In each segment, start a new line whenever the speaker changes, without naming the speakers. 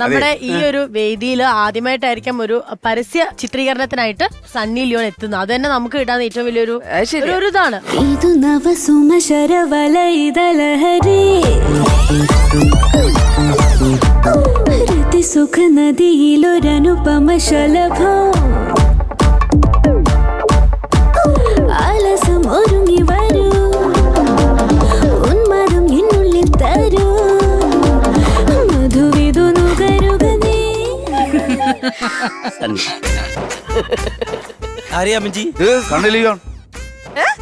നമ്മുടെ ഈ ഒരു വേദിയിൽ ആദ്യമായിട്ടായിരിക്കും ഒരു പരസ്യ ചിത്രീകരണത്തിനായിട്ട് സണ്ണി ലിയോൺ എത്തുന്നത്. അത് തന്നെ നമുക്ക് കിട്ടാൻ ഏറ്റവും വലിയൊരു ഒരു ഇതാണ്.
ಇದು ನವ ಸುಮಶರ ವಲಯದಲಹರಿ ರತಿ ಸುಖ ನದಿಯಿಲೊರನುಪಮ ಶಲಭ ആലസം ഒരുങ്ങി വരൂ ഉന്മാദം എന്നുള്ളിൽ തരൂ മധുവിധു നുകരുക നീ.
സണ്ണി ലിയോൺ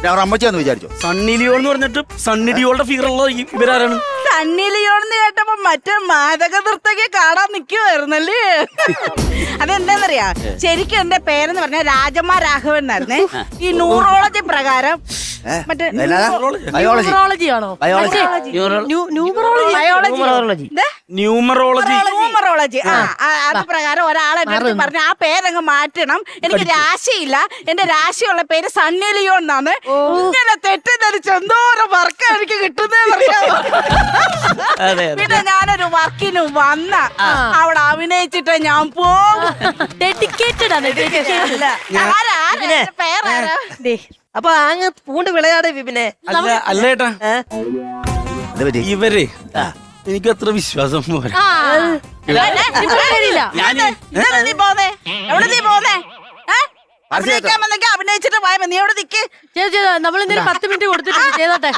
ഞാൻ അമ്മച്ചാന്ന് വിചാരിച്ചോ.
സണ്ണി ലിയോൺ എന്ന് പറഞ്ഞിട്ട് സണ്ണി ഡിയോളുടെ ഫിഗറുള്ള ഇവരാരാണ്?
സണ്ണി ലിയോൺ എന്ന് കേട്ടപ്പോ മറ്റേ മാദക നൃത്തകെ കാണാൻ നിക്കുവായിരുന്നല്ലേ. അതെന്താന്നറിയാ, ശരിക്കും എന്റെ പേരെന്ന് പറഞ്ഞ രാജമ്മ രാഘവൻ എന്നായിരുന്നേ. ഈ ന്യൂറോളജി പ്രകാരം മറ്റേ
ന്യൂമറോളജി ആണോ?
ന്യൂമറോളജി അത് പ്രകാരം ഒരാളെ പറഞ്ഞ ആ പേരങ്ങ് മാറ്റണം, എനിക്ക് രാശിയില്ല, എന്റെ രാശിയുള്ള പേര് സണ്ണി ലിയോൺ എന്നാണ്. ഇങ്ങനെ തെറ്റിദ്ധരിച്ച് എന്തോരം വർക്ക് എനിക്ക് കിട്ടുന്നേ പറയാമോ. പിന്നെ ഞാനൊരു വർക്കിന് വന്ന അവിടെ അഭിനയിച്ചിട്ട് ഞാൻ പോകും.
ഡെഡിക്കേറ്റഡ് ആണ്.
പേരാരാ?
അപ്പൊ അങ്ങ് പൂണ്ട് വിളയാട് പിന്നെ
അല്ലേട്ടാ ഇവരെ എനിക്ക് അത്ര വിശ്വാസം പോരാ.
നീ പോന്നേ, എവിടെ നീ പോന്നേ? അഭിനയിച്ചിട്ട് പോയപ്പോ നീ എവിടെ നിക്ക്?
നമ്മളെന്തായാലും 10 മിനിറ്റ് കൊടുത്തിട്ട് ചെയ്തോട്ടെ.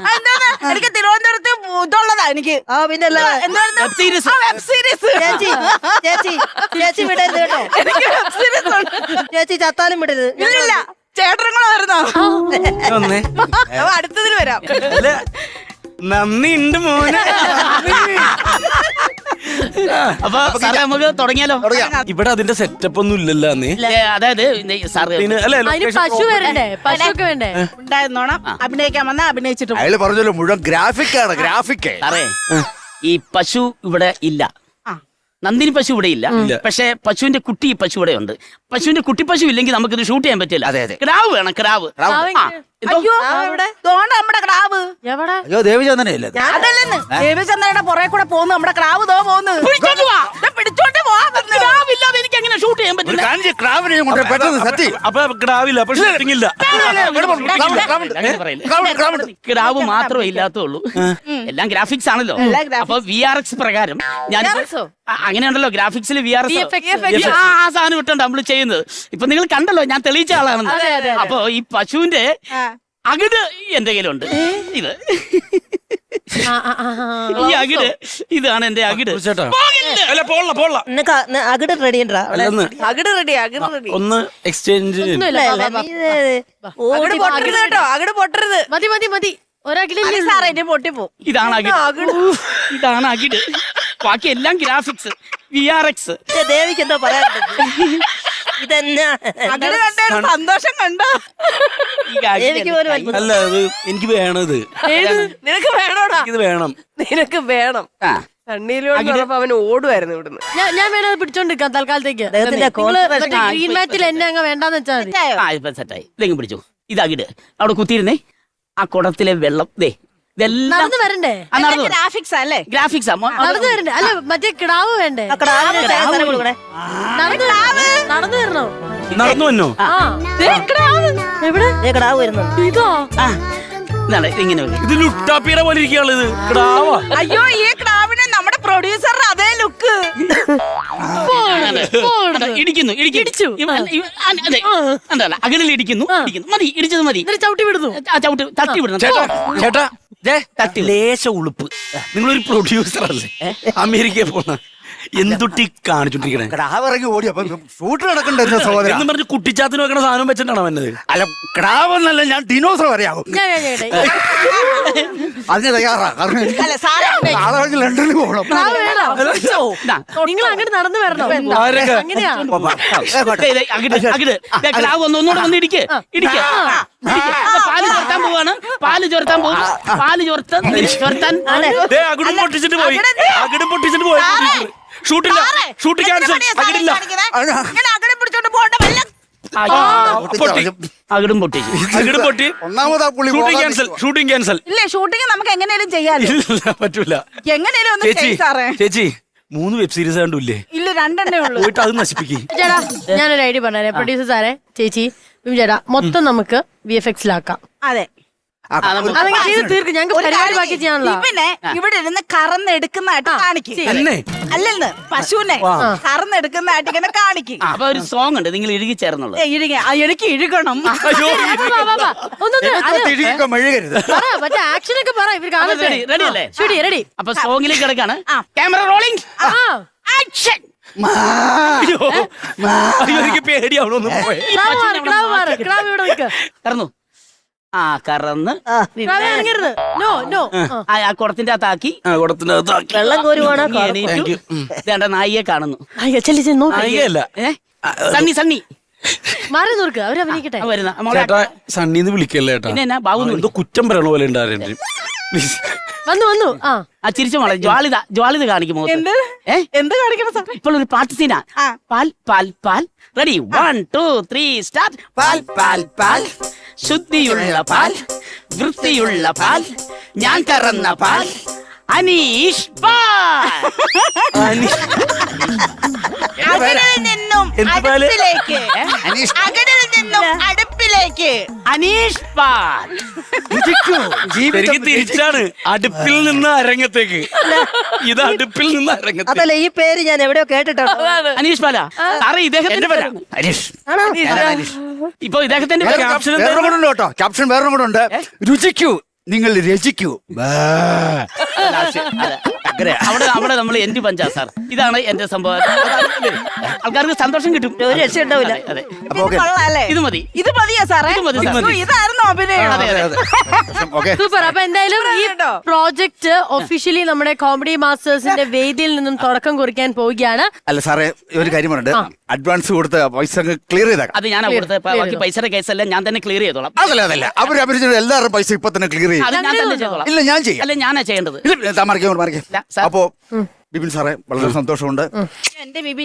എനിക്ക് തിരുവനന്തപുരത്ത് ഇതുള്ളതാ എനിക്ക്.
പിന്നെ
വെബ് സീരീസ്.
ചേച്ചി വിടരുത് കേട്ടോ.
എനിക്ക് വെബ് സീരീസ് ഉണ്ട്.
ചേച്ചി ചത്താലും വിടരുത്.
ഇല്ലില്ല, ചേട്ടനും വരുന്നോ? അടുത്തതിൽ വരാം.
നന്ദി ഉണ്ട് മോനെ.
അപ്പൊ സാറേ നമുക്ക് തുടങ്ങിയാലോ?
ഇവിടെ അതിന്റെ സെറ്റപ്പ് ഒന്നും ഇല്ലല്ലോ.
അതായത് സാറ്
പശു വരണ്ടേ? പശു ഒക്കെ വേണ്ടേ?
ഉണ്ടായിരുന്നോണം അഭിനയിക്കാൻ വന്നാ അഭിനയിച്ചിട്ട്
അയാള് പറഞ്ഞല്ലോ മുഴുവൻ ഗ്രാഫിക്കാണ്. ഗ്രാഫിക്
സാറേ ഈ പശു ഇവിടെ ഇല്ല. നന്ദിനി പശു ഇവിടെ ഇല്ല. പക്ഷെ പശുവിന്റെ കുട്ടി പശു ഇവിടെ ഉണ്ട്. പശുവിന്റെ കുട്ടി പശു ഇല്ലെങ്കിൽ നമുക്കിത് ഷൂട്ട് ചെയ്യാൻ പറ്റില്ല. ക്രാവ് വേണം, ക്രാവ്.
അയ്യോ നമ്മുടെ ക്രാവ്
എവിടെ?
അയ്യോ ദേവിചന്ദനല്ലേ?
അതല്ലെന്ന്, ദേവചന്ദ്രയുടെ പുറകെ കൂടെ പോന്നു നമ്മുടെ ക്രാവ് ദോ പോന്ന്. പിടിച്ചോണ്ട് പോവാ.
ക്രാവില്ലാതെ എനിക്ക് എങ്ങനെ ഷൂട്ട് ചെയ്യാൻ പറ്റില്ല?
അപ്പൊ ക്രാവില്ല, അപ്പൊ ഷൂട്ടിംഗ് ഇല്ല.
ക്രാവ് മാത്രമേ ഇല്ലാത്തുള്ളൂ. എല്ലാം ഗ്രാഫിക്സ് ആണല്ലോ. അപ്പൊ VRX പ്രകാരം ഞാൻ അങ്ങനെയുണ്ടല്ലോ, ഗ്രാഫിക്സിൽ VRX ആ സാധനം ഇട്ടുണ്ട് നമ്മൾ ചെയ്യുന്നത്. ഇപ്പൊ നിങ്ങൾ കണ്ടല്ലോ, ഞാൻ തെളിയിച്ച ആളാണെന്ന്. അപ്പൊ ഈ പശുവിന്റെ അകിട് എന്റെ കയ്യിലുണ്ട്. ഇത് ഈ അകിട്, ഇതാണ് എന്റെ അകിട്.
അകിട് റെഡി
അകിട് റെഡി.
ഒന്ന് എക്സ്ചേഞ്ച്
കേട്ടോ, അകിട് പൊട്ടരുത്.
മതി ഒരകിടില്ല
സാറേ, എന്നെ പൊട്ടിപ്പോ.
ഇതാണ് അകിട്. ഇതാണ് അകിട്. ബാക്കി എല്ലാം ഗ്രാഫിക്സ്, VRX.
ദേവിക്ക് എന്തോ പറയാനുണ്ട്. ഇതെന്നാ
അകിട് കണ്ട സന്തോഷം കണ്ടോ?
ദേവിക്ക് പോലും അത്ഭുതം.
അല്ല, അത് എനിക്ക് വേണത്.
നിനക്ക് വേണോടാ?
ഇത് വേണം.
നിനക്ക് വേണം. സണ്ണിയിലോട്ട് അവൻ ഓടുമായിരുന്നു ഇവിടുന്ന്.
ഞാൻ വേണത് പിടിച്ചോണ്ടിരിക്കാം തൽക്കാലത്തേക്ക്. ഗ്രീൻ മാറ്റിൽ എന്നെ അങ്ങ് വേണ്ടാന്ന് വെച്ചാൽ മതി.
ഇപ്പൊ സെറ്റായി. ഇതെങ്കിലും പിടിച്ചു. ഇത് അകിട്. അവിടെ കുത്തിയിരുന്നേ. ആ കുടത്തിലെ വെള്ളം ദേ ഇതെല്ലാം
നടന്നു വരണ്ടേ?
ഗ്രാഫിക്സ് അല്ലേ?
ഗ്രാഫിക്സാ.
നടന്നു വരണ്ടേ? അല്ല മറ്റേ കിടാവ് വേണ്ടേ? നടന്നു വരണോ?
നടന്നു വന്നോ?
എവിടെ?
കിടാവ് വരുന്നു.
ഇതോ?
ഇതാണ് ഇങ്ങനെ.
ഇത് ലുട്ടാപ്പിയുടെ പോലെ ഇരിക്കുകയാണ്. ഇത് ക്രാവാ.
അയ്യോ, ഈ ക്രാവിന് നമ്മുടെ പ്രൊഡ്യൂസർ അതേ ലുക്ക്.
ഇടിക്കുന്നു. അകിടിൽ ഇടിക്കുന്നു. മതി, ഇടിച്ചത് മതി.
ചവിട്ടി വിടുന്നു.
ചവിട്ടി തട്ടി വിടുന്നു.
ചേട്ടാ ലേശ ഉളുപ്പ്. നിങ്ങളൊരു പ്രൊഡ്യൂസർ അല്ലേ? അമേരിക്കയിൽ പോണ എന്തുട്ടി കാണിച്ചോണ്ടിരിക്കണേ?
ക്രാവ് ഇറങ്ങി ഓടി. അപ്പൊ ഷൂട്ട് നടക്കണ്ടേ സഹോദരൻ?
എന്ന് പറഞ്ഞ് കുട്ടിച്ചാത്തിന് വെക്കണ സാധനം വെച്ചിട്ടാണ് വന്നത്.
അല്ല, ക്രാവ് എന്നല്ല, ഞാൻ ഡിനോസർ അറിയാവും. അതിന് തയ്യാറാ. കാരണം നാളെ ലണ്ടനിൽ പോകണം.
നിങ്ങൾ അങ്ങോട്ട് നടന്നു വരണോ? അങ്ങനെയാ?
ക്രാവ് ഒന്നുകൂടെ വന്ന് ഇടിക്ക്. പാല് ചോർത്താൻ പോവാണ്. പാല് ചോർത്താൻ
അകിടും പൊട്ടിച്ചിട്ട് പോയി. ഷൂട്ടില്ല. Shoot cancel. അകിടില്ല.
അകിടും പൊട്ടി.
ഒന്നാമതാ പുള്ളി
ഷൂട്ടിംഗ് ക്യാൻസൽ.
ഇല്ലേ, ഷൂട്ടിംഗ് നമുക്ക് എങ്ങനെയും ചെയ്യാലോ.
പറ്റൂല.
എങ്ങനെയും
ചേച്ചി 3 വെബ് സീരീസ് കണ്ടില്ലേ
ഇല്ല 2 ഉള്ളൂ.
പോയിട്ട് അത് നശിപ്പിക്കും.
ചേട്ടാ ഞാനൊരു ഐഡിയ പറഞ്ഞേ, പ്രൊഡ്യൂസർ സാറേ, ചേച്ചി, ചേട്ടാ, മൊത്തം നമുക്ക് VFX-ലാക്കാം.
അതെ.
അതങ്ങനെ ചെയ്ത് തീർക്കും. ഞങ്ങൾക്ക് പരിപാടി ബാക്കി ചെയ്യാനുള്ള.
ഇവനെ ഇവിടെ ഇരുന്ന് കറന്നെടുക്കുന്നതായിട്ട് കാണിക്കും.
എന്നെ
അല്ലെന്ന് പശുവിനെ കറന്നെടുക്കുന്നതായിട്ട് ഇങ്ങനെ കാണിക്കും.
അപ്പൊ ഒരു സോങ് ഉണ്ട്, നിങ്ങൾ ഇഴുകി ചേർന്നുള്ളത്.
എനിക്ക് ഇഴുകണം.
മെഴുകരുത്.
മറ്റേ ആക്ഷൻ ഒക്കെ പറ, ഇവർ കാണട്ടെ.
റെഡി അല്ലേ?
ശരി, റെഡി.
അപ്പൊ സോങ്ങിലേക്ക് കിടക്കാണ്. Camera rolling, action.
എനിക്ക് പേടിയാവണമെന്ന് പോയെ.
കറന്നു. ആ കറന്ന്
നോ നോ
ആ കുടത്തിന്റെ അകത്താക്കി
കൊടുത്തിനകത്താക്കി.
വെള്ളം കോരുവാണോ?
എണീറ്റു. വേണ്ട, നായിയെ കാണുന്നു.
അയ്യല്ല
സണ്ണി സണ്ണി
മാറി നോക്ക്, അവര് അഭിനയിക്കട്ടെ.
വരുന്ന മോളെ
ചേട്ടാ സണ്ണീന്ന് വിളിക്കല്ലേ ചേട്ടാ.
പിന്നെ എന്നാ ബാബു
എന്തോ കുറ്റം പറയണ പോലെ ഉണ്ടായിരുന്നു.
വന്നു
ആ ചിരിച്ചു മോളെ. ജ്വാലിത കാണിക്കും
എന്ത് എന്ത് കാണിക്കണം സാറേ?
ഇപ്പോൾ ഒരു പാട്ട് സീനാ. പാൽ പാൽ പാൽ. Ready, 1 2 3 start. പാൽ പാൽ പാൽ, ശുദ്ധിയുള്ള പാൽ, വൃത്തിയുള്ള പാൽ, ഞാൻ കറന്ന പാൽ, അനീഷ് പാൽ.
അകലിൽ നിന്നും
എന്ത് പാല്?
അടുപ്പിലേക്ക്, അകലിൽ നിന്നും അടുപ്പിലേക്ക്.
അനീഷ് പാൽ.
ശരിക്കും തിരിച്ചാണ്, അടുപ്പിൽ നിന്ന് അരങ്ങത്തേക്ക്. ഇത് അടുപ്പിൽ നിന്ന് അരങ്ങത്തേക്ക്.
അതല്ല, ഈ പേര് ഞാൻ എവിടെയോ കേട്ടിട്ടുണ്ട്.
അനീഷ് പാല സാറേ, ഇദ്ദേഹത്തിന്റെ പേരാണ്. ഇപ്പൊ ഇദ്ദേഹത്തിന്റെ പേര്
വേറെ കൂടെ ഉണ്ട് കേട്ടോ, ക്യാപ്ഷൻ വേറെ കൂടെ ഉണ്ട്. രുചിക്കൂ, നിങ്ങൾ രചിക്കൂ.
അവിടെ നമ്മൾ എന്റെ പഞ്ചാ സാർ. ഇതാണ് എന്റെ സംഭവം. ആൾക്കാർക്ക് സന്തോഷം കിട്ടും,
ഒരു രക്ഷ ഉണ്ടാവില്ല.
അതെ,
അപ്പൊ ഓക്കെ.
കൊള്ളാല്ലേ?
ഇത് മതി.
ഇത് മതിയോ സാറേ?
ഇത് മതി,
അയ്യോ, ഇതായിരുന്നു അഭിനയം.
ഓക്കെ.
സൂപ്പർ. അപ്പൊ എന്തായാലും ഈ പ്രോജക്റ്റ് ഒഫീഷ്യലി നമ്മുടെ കോമഡി മാസ്റ്റേഴ്സിന്റെ വേദിയിൽ നിന്നും തുടക്കം കുറിക്കാൻ പോവുകയാണ്.
അല്ല സാറേ, ഒരു കാര്യം പറഞ്ഞിട്ട് അഡ്വാൻസ് കൊടുത്ത് പൈസ ക്ലിയർ ചെയ്തേക്കാം.
അത് ഞാനാ കൊടുത്തത്. ബാക്കി പൈസയുടെ കേസെല്ലാം ഞാൻ തന്നെ ക്ലിയർ ചെയ്തോളാം.
അതല്ല അവർ അഭിനയിച്ച എല്ലാവരും പൈസ ഇപ്പൊ തന്നെ ക്ലിയർ ചെയ്യും.
അത് ഞാൻ തന്നെ ചെയ്തോളാം.
ഇല്ല, ഞാൻ ചെയ്യാം.
അല്ല, ഞാനാ ചെയ്യേണ്ടത്.
മറിക്കാം.
സാർ.
അപ്പോ ബിപിൻ സാറേ, വളരെ സന്തോഷമുണ്ട്.
എന്റെ ബിബി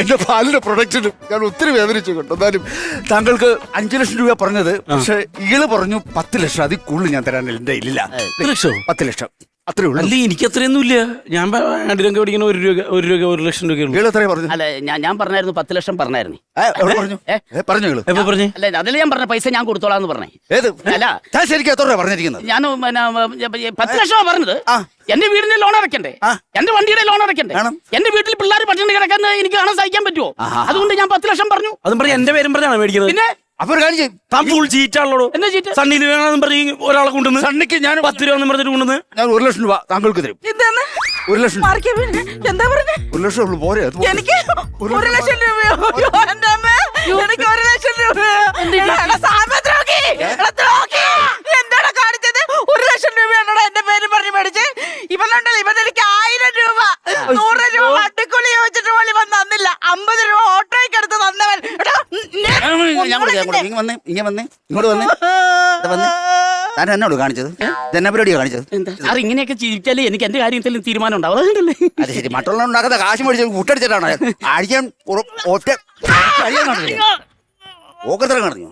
എന്റെ പാലിന്റെ പ്രൊഡക്റ്റിനും ഞാൻ ഒത്തിരി വേദനിച്ചു കേട്ടോ. എന്നാലും താങ്കൾക്ക് 5 ലക്ഷം രൂപ പറഞ്ഞത്, പക്ഷെ ഇയാള് പറഞ്ഞു 10 ലക്ഷം. അതിൽ കൂടുതൽ ഞാൻ തരാൻ എന്റെ ഇല്ല. 10 ലക്ഷം അത്രേ ഉള്ളൂ.
അല്ല, എനിക്ക് അത്രയൊന്നും ഇല്ല. ഞാൻ 2 രംഗം പഠിക്കുന്ന 1 ലക്ഷം രൂപ.
ഇയാൾ എത്രയാ പറഞ്ഞു?
അല്ല, ഞാൻ പറഞ്ഞായിരുന്നു 10 ലക്ഷം പറഞ്ഞായിരുന്നു.
എവിടെ പറഞ്ഞു? പറഞ്ഞു ഇയാള്.
എപ്പോ പറഞ്ഞു?
അല്ല, അതിൽ ഞാൻ പറഞ്ഞ പൈസ ഞാൻ കൊടുത്തോളാന്ന് പറഞ്ഞേ.
ഏത്?
അല്ല,
ഞാൻ ശരിക്കും എത്ര രൂപ പറഞ്ഞിരിക്കുന്നത്?
ഞാൻ 10 ലക്ഷമാണ് പറഞ്ഞത്. എന്റെ വീടിന്റെ ലോൺ അടയ്ക്കണ്ടേ, എന്റെ വണ്ടിയുടെ ലോൺ അടയ്ക്കണ്ടേ, എന്റെ വീട്ടിൽ പിള്ളേർ പട്ടിണി കിടക്കാൻ എനിക്ക് കാണാൻ സഹിക്കാൻ പറ്റുമോ? അതുകൊണ്ട് ഞാൻ 10 ലക്ഷം പറഞ്ഞു.
അതും പറഞ്ഞ എന്റെ പേരും പറഞ്ഞാണ് മേടിക്കുന്നത്.
പിന്നെ
അപ്പൊ ഒരു കാര്യം ചെയ്യ്.
താൻ ഫുൾ ചീറ്റാണല്ലോ.
എന്താ ചീറ്റ്?
സണ്ണിന് വേണമെന്ന് പറഞ്ഞ് ഒരാളെ കൊണ്ടുവന്ന്
സണ്ണിക്ക് ഞാൻ
10 രൂപ പറഞ്ഞിട്ട് കൊണ്ടുവന്ന്
ഞാൻ 1 ലക്ഷം രൂപ താങ്കൾക്ക് തരും.
എന്താണ്
1 ലക്ഷം.
എന്താ പറഞ്ഞേ?
1 ലക്ഷം ഉള്ളു പോരെ? അത് പോരെ.
എനിക്ക് 1 ലക്ഷം രൂപയോ? അയ്യോ, എൻ്റെ അമ്മേ. എനിക്ക് 1 ലക്ഷം രൂപയോ? എടാ, സാമ്പത്ത് നോക്കി. എടാ, നോക്കി. എന്താടാ കാണിച്ചത്? 1 ലക്ഷം രൂപയാണോടാ എന്റെ പേര് പറഞ്ഞ് മേടിച്ച്? ഇവനുണ്ടല്ലോ, ഇവൻ എനിക്ക് 1000 രൂപ 100 രൂപ അട്ടിക്കുള്ളി ചോദിച്ചിട്ട് പോലും ഇവൻ തന്നില്ല. 50 രൂപ ഓട്ടോയ്ക്ക് എടുത്ത് തന്നവൻ.
ഇങ്ങോട്ട് വന്നേ. താൻ എന്നോട് കാണിച്ചത് ഇതെന്നെ പരിപാടിയോ കാണിച്ചത്?
സാർ, ഇങ്ങനെയൊക്കെ ചിരിച്ചാലേ എനിക്ക് എന്റെ കാര്യത്തിൽ തീരുമാനം ഉണ്ടാവും. അതുകൊണ്ടല്ലേ.
അത് ശരി, മറ്റുള്ള ഉണ്ടാക്കാത്ത കാശ് മേടിച്ച് കുട്ടടിച്ചിട്ടാണോ അടിക്കാൻ? ഒറ്റ അടിയാൻ കാണില്ല. ഓക്കത്തരം കാണിച്ചു.